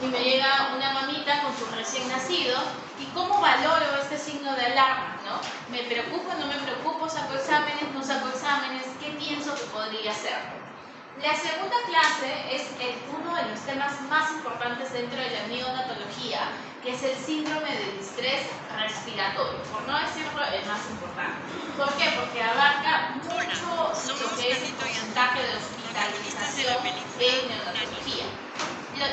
y me llega una mamita con su recién nacido, y cómo valoro este signo de alarma, ¿no? ¿Me preocupo, no me preocupo? ¿Saco exámenes, no saco exámenes? ¿Qué pienso que podría ser? La segunda clase es uno de los temas más importantes dentro de la neonatología, que es el síndrome de distrés respiratorio, por no decirlo el más importante. ¿Por qué? Porque abarca mucho lo que es el porcentaje de hospitalización en neonatología.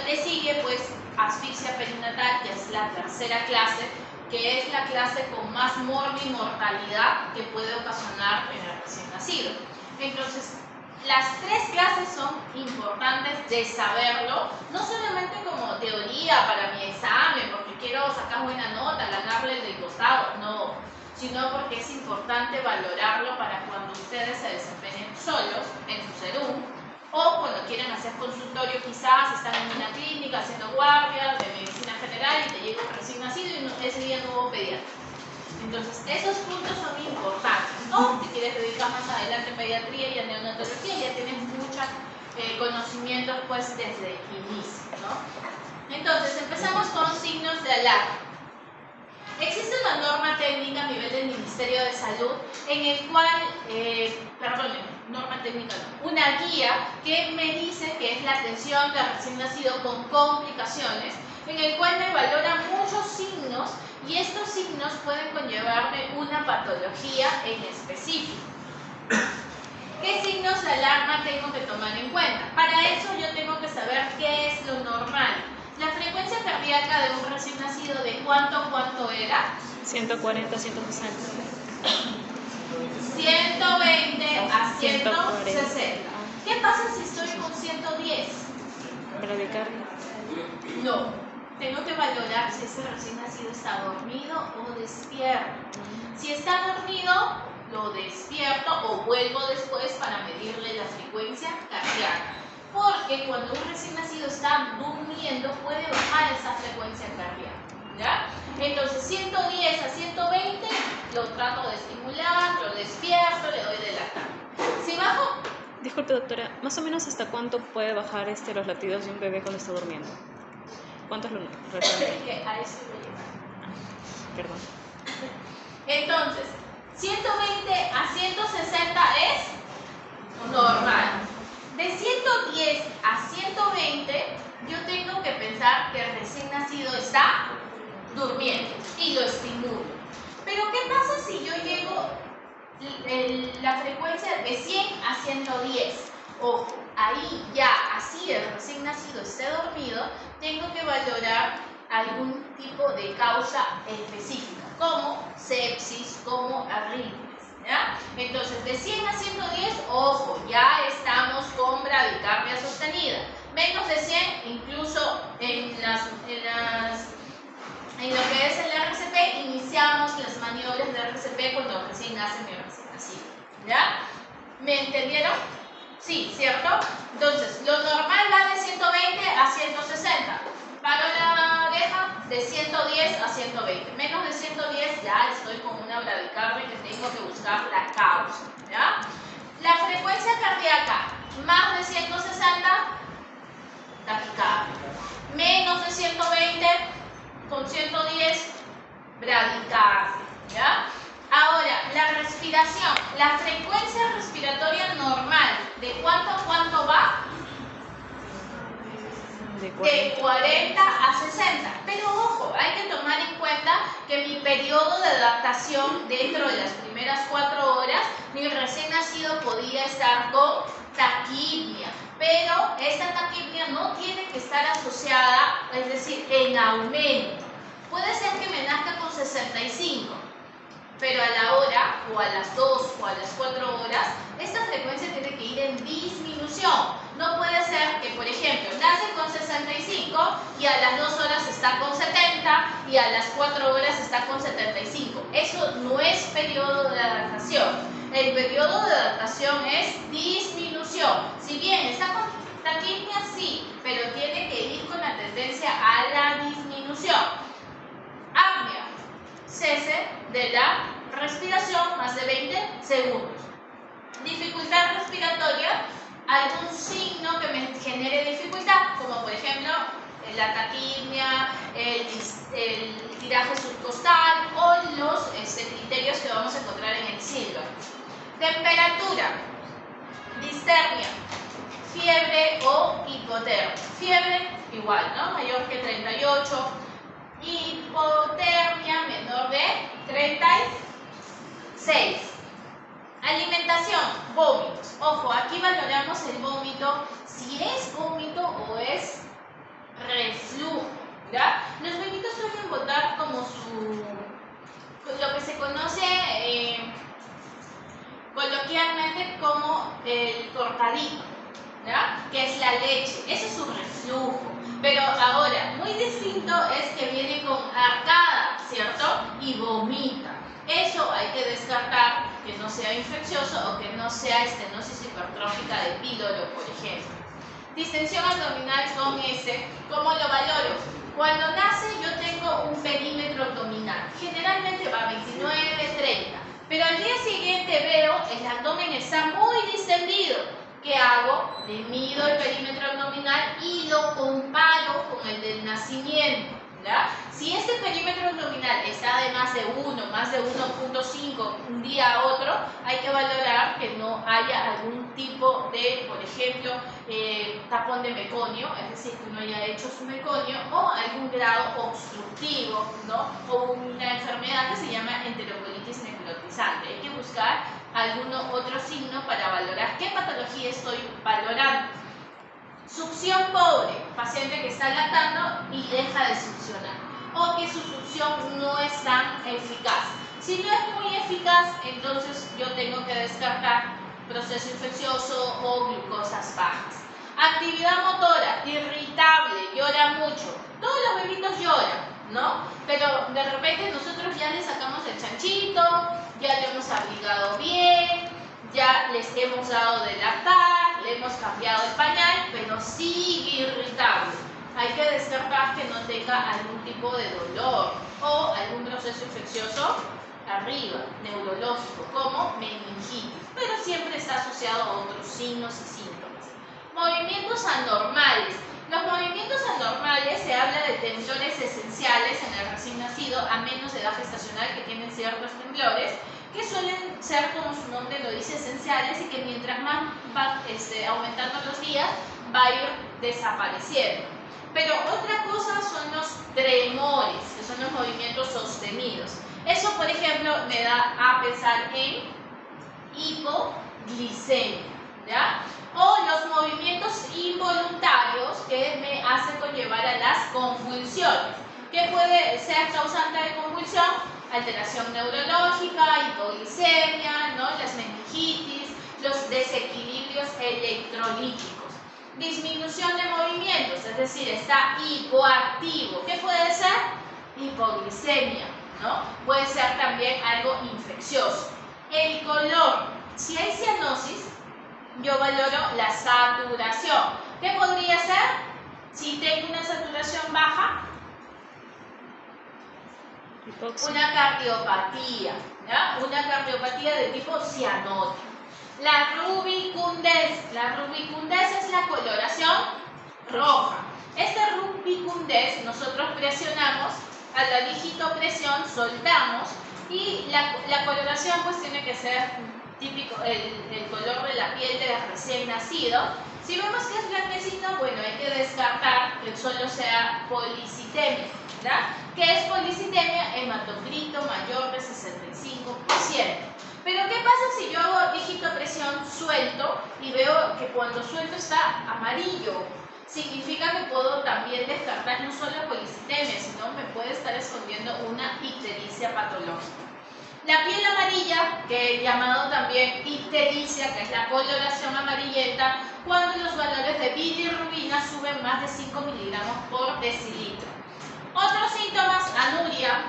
Le sigue pues asfixia perinatal, que es la tercera clase, que es la clase con más mortalidad que puede ocasionar en el recién nacido. Entonces, las tres clases son importantes de saberlo, no solamente como teoría para mi examen, porque quiero sacar buena nota, ganarle del costado, no, sino porque es importante valorarlo para cuando ustedes se desempeñen solos en su SERUM, o cuando quieren hacer consultorio, quizás están en una clínica haciendo guardias de medicina general y te llega un recién nacido y ese día no hubo pediatra. Entonces, esos puntos son importantes, ¿no? Si quieres dedicar más adelante a pediatría y a neonatología, ya tienes muchos conocimientos pues desde el inicio, ¿no? Entonces, empezamos con signos de alarma. Existe una norma técnica a nivel del Ministerio de Salud en el cual, norma técnica no, una guía que me dice que es la atención del recién nacido con complicaciones, en el cual me valora muchos signos y estos signos pueden conllevarme una patología en específico. ¿Qué signos de alarma tengo que tomar en cuenta? Para eso yo tengo que saber qué es lo normal. La frecuencia cardíaca de un recién nacido, ¿de cuánto era? 140, 160. 120 a 160. ¿Qué pasa si estoy con 110? Bradicardia. No. Tengo que valorar si ese recién nacido está dormido o despierto. Si está dormido, lo despierto o vuelvo después para medirle la frecuencia cardíaca. Porque cuando un recién nacido está durmiendo, puede bajar esa frecuencia cardíaca, ¿ya? Entonces, 110 a 120 lo trato de estimular, lo despierto, le doy de lactar. Si bajo... Disculpe, doctora, ¿más o menos hasta cuánto puede bajar los latidos de un bebé cuando está durmiendo? ¿Cuánto es lo normal? A eso voy a llegar. Perdón. Entonces, 120 a 160 es normal. De 110 a 120, yo tengo que pensar que el recién nacido está durmiendo y lo estimulo. Pero ¿qué pasa si yo llego la frecuencia de 100 a 110? Ojo, ahí ya, así el recién nacido esté dormido, tengo que valorar algún tipo de causa específica, como sepsis, como arritmias, ¿ya? Entonces, de 100 a 110, ojo, ya estamos con bradicardia sostenida. Menos de 100, incluso en lo que es el RCP, iniciamos las maniobras de RCP cuando recién nace mi recién nacido, ¿ya? ¿Me entendieron? Sí, ¿cierto? Entonces, lo normal va de 120 a 160. Paro la oreja de 110 a 120. Menos de 110 ya estoy con una bradicardia que tengo que buscar la causa, ¿ya? La frecuencia cardíaca más de 160, taquicardia. Menos de 120, con 110, bradicardia, ¿ya? Ahora, la respiración, la frecuencia respiratoria normal, ¿de cuánto a cuánto va? De 40 a 60. Pero ojo, hay que tomar en cuenta que mi periodo de adaptación dentro de las primeras 4 horas, mi recién nacido podía estar con taquipnia. Pero esta taquipnia no tiene que estar asociada, es decir, en aumento. Puede ser que me nazca con 65. Pero a la hora, o a las 2 o a las 4 horas, esta frecuencia tiene que ir en disminución. No puede ser que, por ejemplo, nace con 65 y a las 2 horas está con 70 y a las 4 horas está con 75. Eso no es periodo de adaptación. El periodo de adaptación es disminución. Si bien está con taquipnia, sí, pero tiene que ir con la tendencia a la disminución. Apnea. Cese de la respiración más de 20 segundos. Dificultad respiratoria, algún signo que me genere dificultad, como por ejemplo la taquimia, el tiraje subcostal o los criterios que vamos a encontrar en el Silva. Temperatura, distermia, fiebre o hipotermia. Fiebre igual, ¿no? Mayor que 38. Hipotermia menor de 36. Alimentación, vómitos. Ojo, aquí valoramos el vómito, si es vómito o es reflujo, ¿ya? Los bebitos suelen botar como lo que se conoce coloquialmente como el cortadito, ¿ya? Que es la leche. Ese es su reflujo. Pero ahora, muy distinto es que viene con arcada, ¿cierto? Y vomita. Eso hay que descartar, que no sea infeccioso o que no sea estenosis hipertrófica de píloro, por ejemplo. Distensión abdominal con S, ¿cómo lo valoro? Cuando nace yo tengo un perímetro abdominal, generalmente va a 29, 30, pero al día siguiente veo el abdomen está muy distendido. ¿Qué hago? Le mido el perímetro abdominal y lo comparo con el del nacimiento, ¿ya? Si este perímetro abdominal está de más de 1, más de 1.5 un día a otro, hay que valorar que no haya algún tipo de, por ejemplo, tapón de meconio, es decir, que no haya hecho su meconio, o algún grado obstructivo, ¿no? O una enfermedad que se llama enterocolitis necrotizante. Hay que buscar algún otro signo para valorar qué patología estoy valorando. Succión pobre, paciente que está lactando y deja de succionar, o que su succión no es tan eficaz. Si no es muy eficaz, entonces yo tengo que descartar proceso infeccioso o glucosas bajas. Actividad motora, irritable, llora mucho. Todos los bebitos lloran, ¿no? Pero de repente nosotros ya le sacamos el chanchito, ya le hemos abrigado bien, ya les hemos dado de lactar, le hemos cambiado el pañal, pero sigue irritable. Hay que descartar que no tenga algún tipo de dolor o algún proceso infeccioso arriba, neurológico, como meningitis, pero siempre está asociado a otros signos y síntomas. Movimientos anormales. Los movimientos anormales se habla de temblores esenciales en el recién nacido a menos de edad gestacional que tienen ciertos temblores que suelen ser, como su nombre lo dice, esenciales y que mientras más va aumentando los días va a ir desapareciendo. Pero otra cosa son los tremores, que son los movimientos sostenidos. Eso, por ejemplo, me da a pensar en hipoglicemia, ¿ya? O los movimientos involuntarios que me hacen conllevar a las convulsiones. ¿Qué puede ser causante de convulsión? Alteración neurológica, hipoglicemia, ¿no? Las meningitis, los desequilibrios electrolíticos. Disminución de movimientos, es decir, está hipoactivo. ¿Qué puede ser? Hipoglicemia, ¿no? Puede ser también algo infeccioso. El color, si hay cianosis, yo valoro la saturación. ¿Qué podría ser? Si tengo una saturación baja, hipoxia. Una cardiopatía, ¿ya? Una cardiopatía de tipo cianótico. La rubicundez. La rubicundez es la coloración roja. Esta rubicundez nosotros presionamos, a la digitopresión soltamos y la coloración pues tiene que ser típico, el color de la piel del recién nacido. Si vemos que es blanquecino, bueno, hay que descartar que solo sea policitemia, ¿verdad? ¿Qué es policitemia? Hematocrito mayor de 65%. Pero ¿qué pasa si yo hago digitopresión, suelto y veo que cuando suelto está amarillo? Significa que puedo también descartar no solo policitemia, sino me puede estar escondiendo una ictericia patológica. La piel amarilla, que llamado también ictericia, que es la coloración amarillenta, cuando los valores de bilirrubina suben más de 5 miligramos por decilitro. Otros síntomas, anuria,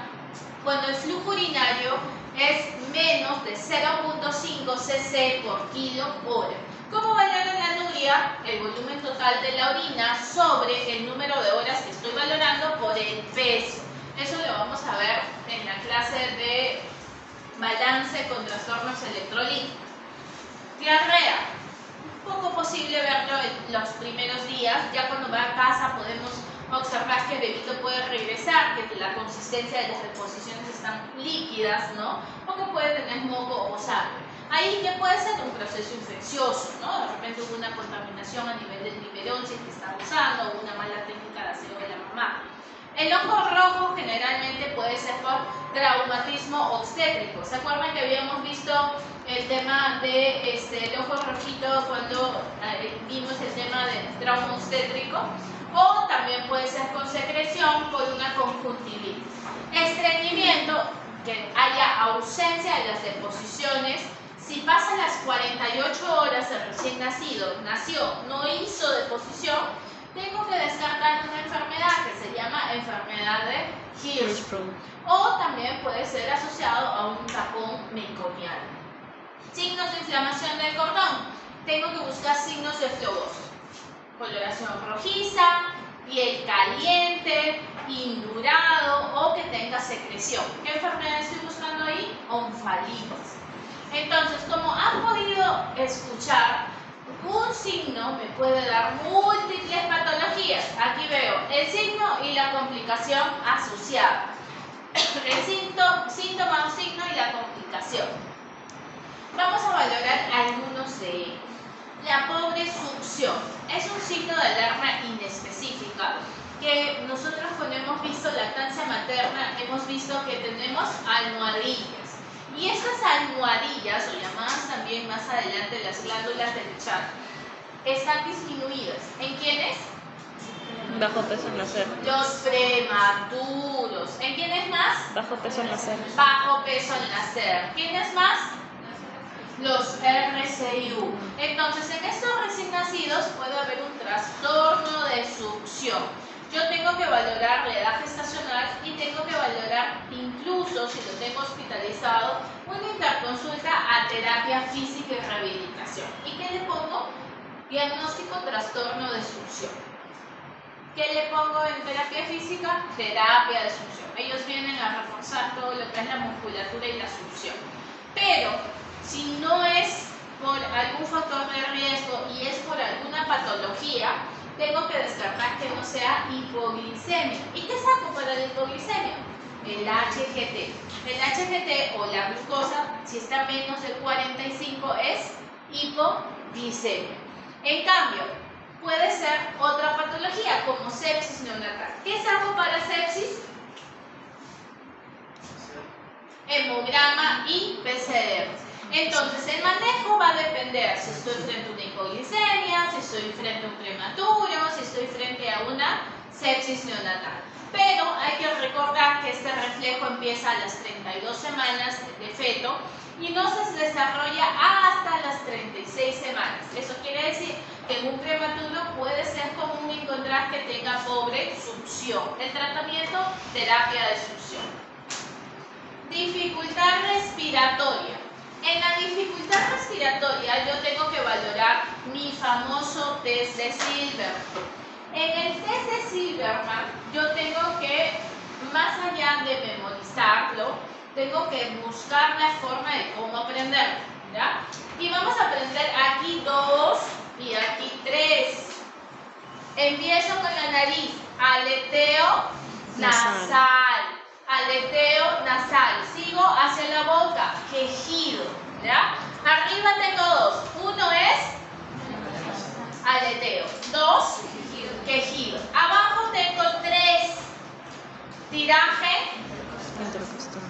cuando el flujo urinario es menos de 0.5 cc por kilo hora. ¿Cómo valoro la anuria? El volumen total de la orina sobre el número de horas que estoy valorando por el peso. Eso lo vamos a ver en la clase de balance con trastornos electrolíticos. Diarrea. Un poco posible verlo en los primeros días. Ya cuando va a casa podemos observar que el bebito puede regresar, que la consistencia de las deposiciones están líquidas, ¿no? O que puede tener moco o sangre. Ahí que puede ser un proceso infeccioso, ¿no? De repente hubo una contaminación a nivel del biberón, si es que está usando, o una mala técnica de aseo de la mamá. El ojo rojo generalmente puede ser por traumatismo obstétrico. ¿Se acuerdan que habíamos visto el tema de el ojo rojito cuando vimos el tema del trauma obstétrico? O también puede ser con secreción por una conjuntivitis. Estreñimiento, que haya ausencia de las deposiciones. Si pasan las 48 horas el recién nacido, no hizo deposición, tengo que descartar una enfermedad que se llama enfermedad de Hirschsprung. O también puede ser asociado a un tapón meconial. Signos de inflamación del cordón. Tengo que buscar signos de flebosis. Coloración rojiza, piel caliente, indurado o que tenga secreción. ¿Qué enfermedad estoy buscando ahí? Onfalitis. Entonces, como han podido escuchar, un signo me puede dar múltiples patologías. Aquí veo el signo y la complicación asociada. El síntoma, un signo y la complicación. Vamos a valorar algunos de ellos. La pobre succión es un signo de alarma inespecífica que nosotros cuando hemos visto lactancia materna hemos visto que tenemos almohadillas. Y estas almohadillas, o llamadas también más adelante las glándulas del Chan, están disminuidas. ¿En quiénes? Bajo peso al nacer. Los prematuros. ¿En quiénes más? Bajo peso al nacer. Bajo peso al nacer. ¿Quiénes más? Los RCIU. Entonces, en estos recién nacidos puede haber un trastorno de succión. Yo tengo que valorar la edad gestacional y tengo que valorar, incluso si lo tengo hospitalizado, una interconsulta a terapia física y rehabilitación. ¿Y qué le pongo? Diagnóstico trastorno de succión. ¿Qué le pongo en terapia física? Terapia de succión. Ellos vienen a reforzar todo lo que es la musculatura y la succión. Pero si no es por algún factor de riesgo y es por alguna patología, tengo que descartar que no sea hipoglicemia. ¿Y qué saco para la hipoglicemia? El HGT. El HGT o la glucosa, si está menos de 45, es hipoglicemia. En cambio, puede ser otra patología como sepsis neonatal. ¿Qué saco para sepsis? Hemograma y PCR. Entonces, el manejo va a depender si estoy frente a una hipoglicemia, si estoy frente a un prematuro, si estoy frente a una sepsis neonatal. Pero hay que recordar que este reflejo empieza a las 32 semanas de feto y no se desarrolla hasta las 36 semanas. Eso quiere decir que en un prematuro puede ser común encontrar que tenga pobre succión. El tratamiento, terapia de succión. Dificultad respiratoria. En la dificultad respiratoria yo tengo que valorar mi famoso test de Silberman. En el test de Silberman yo tengo que, más allá de memorizarlo, tengo que buscar la forma de cómo aprenderlo, ¿ya? Y vamos a aprender aquí 2 y aquí 3. Empiezo con la nariz, aleteo nasal. Aleteo nasal. Sigo hacia la boca, quejido, ¿ya? Arriba tengo 2. Uno es aleteo. 2, quejido. Abajo tengo 3. Tiraje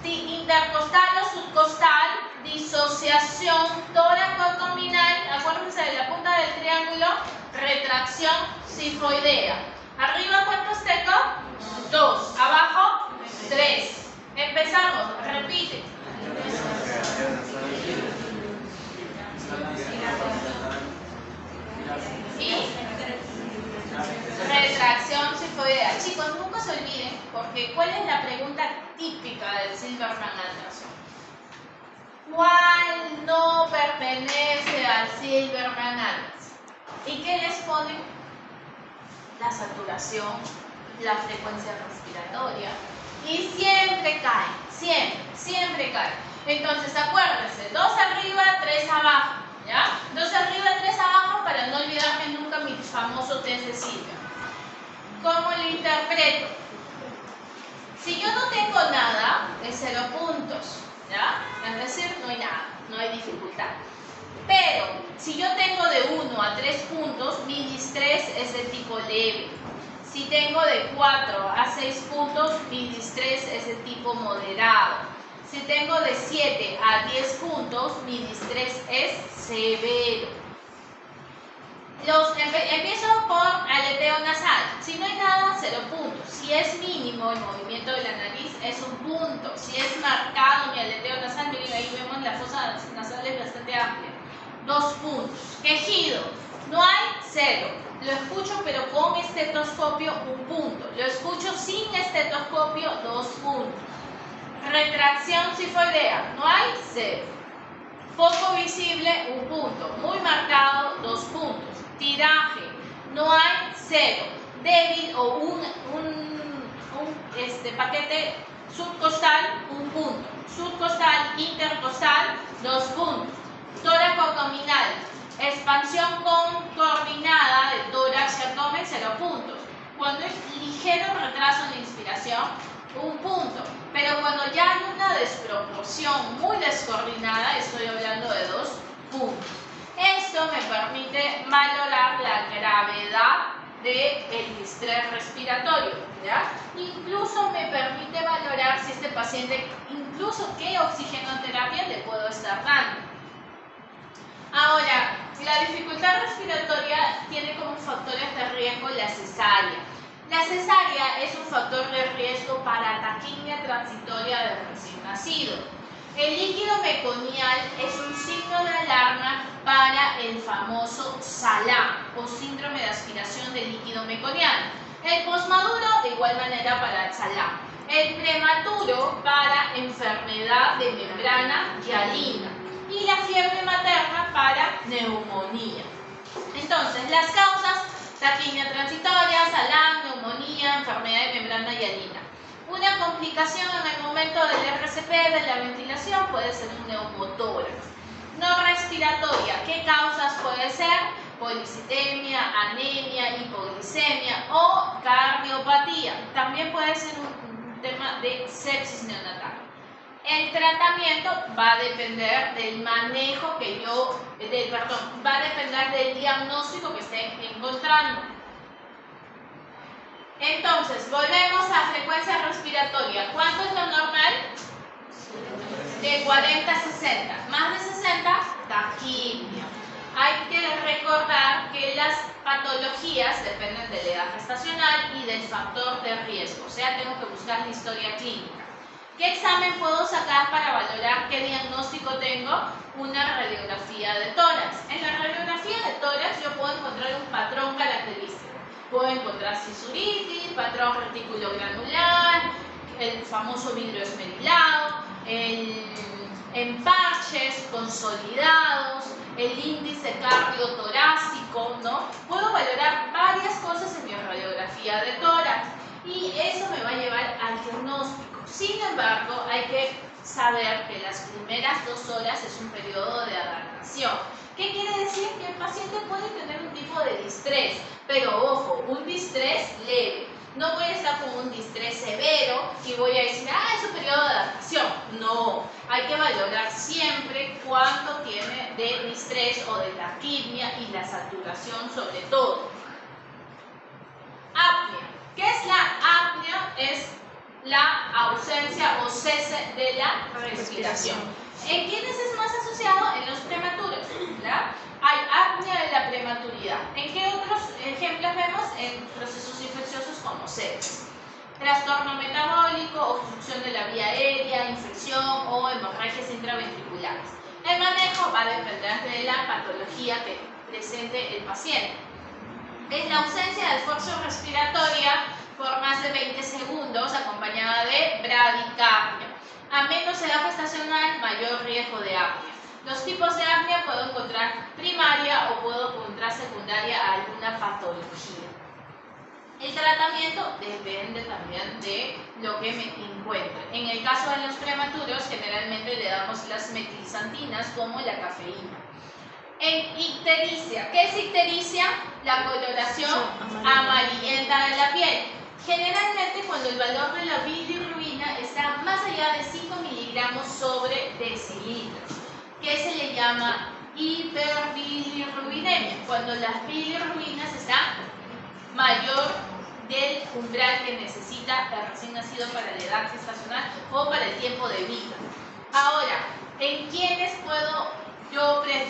intercostal o subcostal, disociación tóraco-abdominal, acuérdense de la punta del triángulo, retracción sifoidea. Arriba, ¿cuántos tengo? 2. Abajo, 3. Empezamos, repite. Y retracción sifoidea. Chicos, nunca se olviden, porque ¿cuál es la pregunta típica del Silberman-Anderson? ¿Cuál no pertenece al Silberman-Anderson? ¿Y qué les ponen? La saturación, la frecuencia respiratoria. Y siempre caen, siempre caen. Entonces, acuérdense, 2 arriba, 3 abajo. ¿Ya? 2 arriba, 3 abajo para no olvidarme nunca mi famoso test de Silberman. ¿Cómo lo interpreto? 0 puntos, ¿ya? Es decir, no hay nada, no hay dificultad. Pero si yo tengo de 1 a 3 puntos, mi distrés es de tipo leve. Si tengo de 4 a 6 puntos, mi distrés es de tipo moderado. Si tengo de 7 a 10 puntos, mi distrés es severo. Empiezo por aleteo nasal. Si no hay nada, 0 puntos. Si es mínimo el movimiento de la nariz, es 1 punto. Si es marcado mi aleteo nasal, miren, ahí vemos la fosa nasal es bastante amplia. 2 puntos. Quejido. No hay, 0. Lo escucho pero con estetoscopio, 1 punto. Lo escucho sin estetoscopio, 2 puntos. Retracción sifoidea. No hay, 0. Poco visible, 1 punto. Muy marcado, 2 puntos. Tiraje. No hay, 0. Débil o un paquete subcostal, 1 punto. Subcostal, intercostal, 2 puntos. Tórax abdominal. Expansión coordinada de tórax y abdomen, 0 puntos. Cuando es ligero retraso en la inspiración, 1 punto. Pero cuando ya hay una desproporción muy descoordinada, estoy hablando de 2 puntos. Esto me permite valorar la gravedad del distrés respiratorio, ¿ya? Incluso me permite valorar si este paciente, incluso qué oxigenoterapia le puedo estar dando. Ahora, la dificultad respiratoria tiene como factores de riesgo la cesárea. La cesárea es un factor de riesgo para taquimia transitoria del recién nacido. El líquido meconial es un signo de alarma para el famoso SALA o síndrome de aspiración del líquido meconial. El posmaduro de igual manera para el SALA. El prematuro para enfermedad de membrana hialina. Y la fiebre materna para neumonía. Entonces, las causas: taquimia transitoria, SALA, neumonía, enfermedad de membrana hialina. Una complicación en el momento del RCP, de la ventilación, puede ser un neumotórax. No respiratoria, ¿qué causas puede ser? Policitemia, anemia, hipoglicemia o cardiopatía. También puede ser un tema de sepsis neonatal. El tratamiento va a depender del manejo que va a depender del diagnóstico que estén encontrando. Entonces, volvemos a frecuencia respiratoria. ¿Cuánto es lo normal? De 40 a 60. Más de 60, taquimia. Hay que recordar que las patologías dependen de la edad gestacional y del factor de riesgo. O sea, tengo que buscar la historia clínica. ¿Qué examen puedo sacar para valorar qué diagnóstico tengo? Una radiografía de tórax. En la radiografía de tórax yo puedo encontrar un patrón característico. Puedo encontrar cisuritis, patrón reticulogranular, el famoso vidrio esmerilado, emparches consolidados, el índice cardiotorácico, ¿no? Puedo valorar varias cosas en mi radiografía de tórax y eso me va a llevar al diagnóstico. Sin embargo, hay que saber que las primeras 2 horas es un periodo de adaptación. ¿Qué quiere decir? Que el paciente puede tener un tipo de distrés, pero ojo, un distrés leve. No voy a estar con un distrés severo y voy a decir, es un periodo de adaptación. No, hay que valorar siempre cuánto tiene de distrés o de taquimia y la saturación sobre todo. Apnea. ¿Qué es la apnea? Es la ausencia o cese de la respiración. ¿En quiénes es más asociado? En los prematuros, ¿ya? Hay apnea de la prematuridad. ¿En qué otros ejemplos vemos? En procesos infecciosos como sepsis. Trastorno metabólico, obstrucción de la vía aérea, infección o hemorragias intraventriculares. El manejo va a depender de la patología que presente el paciente. Es la ausencia de esfuerzo respiratoria por más de 20 segundos acompañada de bradicardia. A menos edad gestacional, mayor riesgo de apnea. Los tipos de apnea puedo encontrar primaria o puedo encontrar secundaria a alguna patología. El tratamiento depende también de lo que me encuentre. En el caso de los prematuros, generalmente le damos las metilxantinas como la cafeína. En ictericia, ¿qué es ictericia? La coloración amarillenta de la piel. Generalmente cuando el valor de la bilirrubina está está más allá de 5 miligramos sobre decilitros, que se le llama hiperbilirrubinemia, cuando las bilirrubinas están mayor del umbral que necesita el recién nacido para la edad gestacional o para el tiempo de vida. Ahora, ¿en quiénes puedo yo ver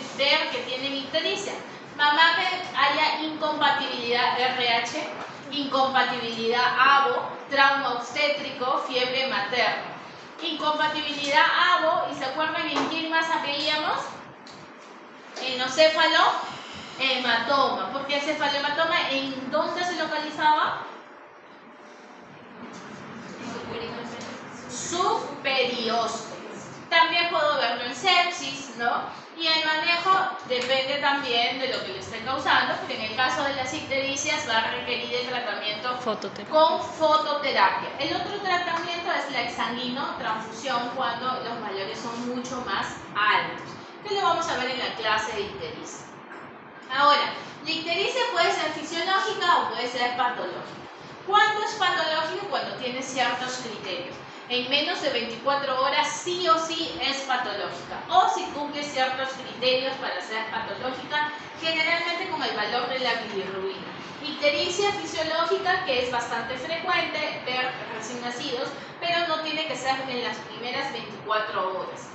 que tienen ictericia? Mamá que haya incompatibilidad RH, incompatibilidad ABO, trauma obstétrico, fiebre materna. Incompatibilidad ABO, ¿y se acuerdan en quién más veíamos? Enocéfalo, hematoma, porque el cefalohematoma, ¿en dónde se localizaba? Superior. También puedo verlo en sepsis, ¿no? Y el manejo depende también de lo que le esté causando, porque en el caso de las ictericias va a requerir el tratamiento con fototerapia. El otro tratamiento es la exsanguino transfusión cuando los valores son mucho más altos, que lo vamos a ver en la clase de ictericia. Ahora, la ictericia puede ser fisiológica o puede ser patológica. ¿Cuándo es patológico? Cuando tiene ciertos criterios. En menos de 24 horas sí o sí es patológica, o si cumple ciertos criterios para ser patológica, generalmente con el valor de la bilirrubina. Ictericia fisiológica, que es bastante frecuente ver recién nacidos, pero no tiene que ser en las primeras 24 horas.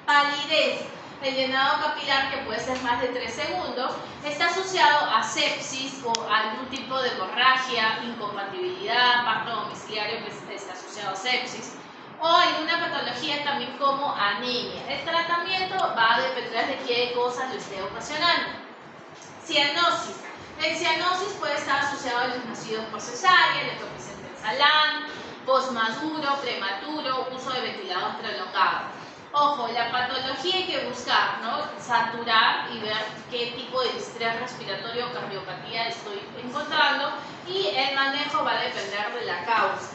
Palidez. El llenado capilar, que puede ser más de 3 segundos, está asociado a sepsis o algún tipo de hemorragia, incompatibilidad, parto domiciliario que está asociado a sepsis, o alguna patología también como anemia. El tratamiento va a depender de qué cosa lo esté ocasionando. Cianosis. El cianosis puede estar asociado a los nacidos por cesárea, leptopresente en salán, posmaduro, prematuro, uso de ventilador prolongado. Ojo, la patología hay que buscar, ¿no? Saturar y ver qué tipo de distrés respiratorio o cardiopatía estoy encontrando, y el manejo va a depender de la causa.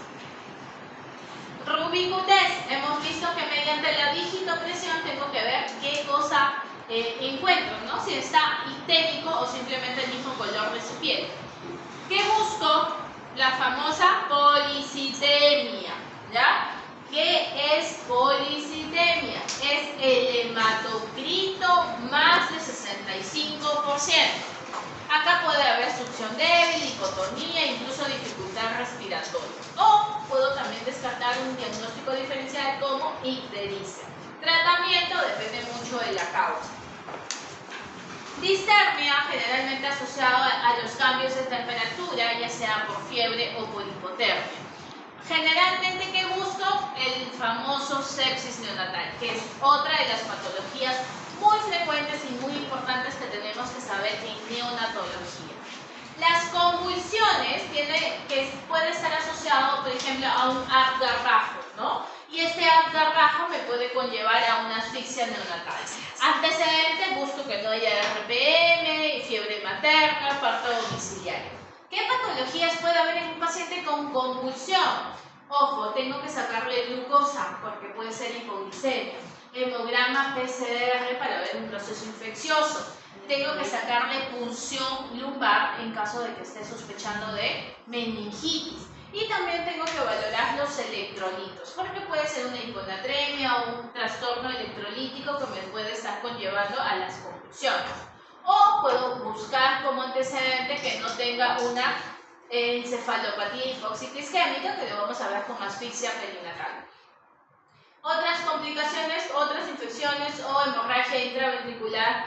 Rubicutez. Hemos visto que mediante la digitopresión tengo que ver qué cosa encuentro, ¿no? Si está ictérico o simplemente el mismo color de su piel. ¿Qué busco? La famosa policitemia, ¿ya? ¿Qué es policitemia? Es el hematocrito más de 65%. Acá puede haber succión débil, hipotonía, incluso dificultad respiratoria. O puedo también descartar un diagnóstico diferencial como ictericia. Tratamiento depende mucho de la causa. Distermia, generalmente asociado a los cambios de temperatura, ya sea por fiebre o por hipotermia. Generalmente, ¿qué busco? El famoso sepsis neonatal, que es otra de las patologías muy frecuentes y muy importantes que tenemos que saber en neonatología. Las convulsiones puede estar asociado, por ejemplo, a un Apgar-Bajo, ¿no? Y este Apgar-Bajo me puede conllevar a una asfixia neonatal. Antecedentes, busco que no haya RPM, fiebre materna, parto domiciliario. ¿Qué patologías puede haber en un paciente con convulsión? Ojo, tengo que sacarle glucosa porque puede ser hipoglicemia. Hemograma PCR para ver un proceso infeccioso. Tengo que sacarle punción lumbar en caso de que esté sospechando de meningitis. Y también tengo que valorar los electrolitos, porque puede ser una hiponatremia o un trastorno electrolítico que me puede estar conllevando a las convulsiones. O puedo buscar como antecedente que no tenga una encefalopatía hipóxica isquémica, que lo vamos a ver con asfixia perinatal. Otras complicaciones, otras infecciones o hemorragia intraventricular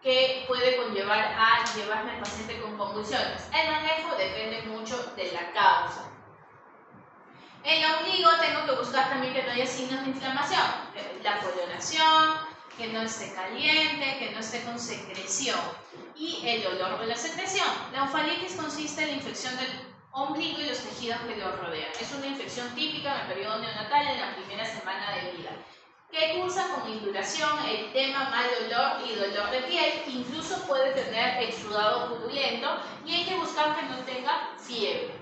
que puede conllevar a llevarme al paciente con convulsiones. El manejo depende mucho de la causa. En el ombligo tengo que buscar también que no haya signos de inflamación, la coloración, que no esté caliente, que no esté con secreción, y el olor de la secreción. La onfalitis consiste en la infección del ombligo y los tejidos que lo rodean. Es una infección típica en el periodo neonatal en la primera semana de vida, que cursa con induración, eritema, mal olor y dolor de piel. Incluso puede tener exudado purulento y hay que buscar que no tenga fiebre.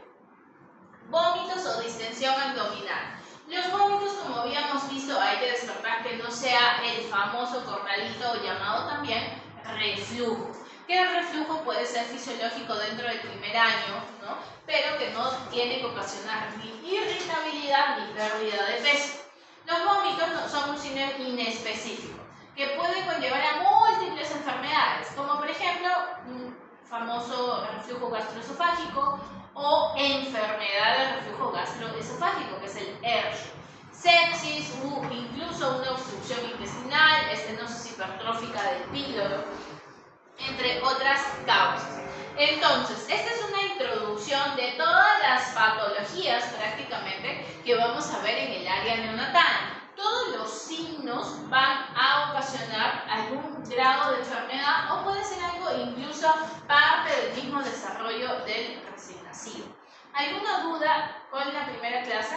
Vómitos o distensión abdominal. Los vómitos, como habíamos visto, hay que descartar que no sea el famoso corralito, llamado también reflujo. que el reflujo puede ser fisiológico dentro del primer año, ¿no? Pero que no tiene que ocasionar ni irritabilidad ni pérdida de peso. Los vómitos son un signo inespecífico que puede conllevar a múltiples enfermedades, como por ejemplo un famoso reflujo gastroesofágico o enfermedad de reflujo gastroesofágico, que es el ERSH, sepsis u incluso una obstrucción intestinal, estenosis hipertrófica del píloro, entre otras causas. Entonces, esta es una introducción de todas las patologías prácticamente que vamos a ver en el área neonatal. Todos los signos van a ocasionar algún grado de enfermedad o puede ser algo incluso parte del mismo desarrollo del recién nacido. ¿Alguna duda con la primera clase?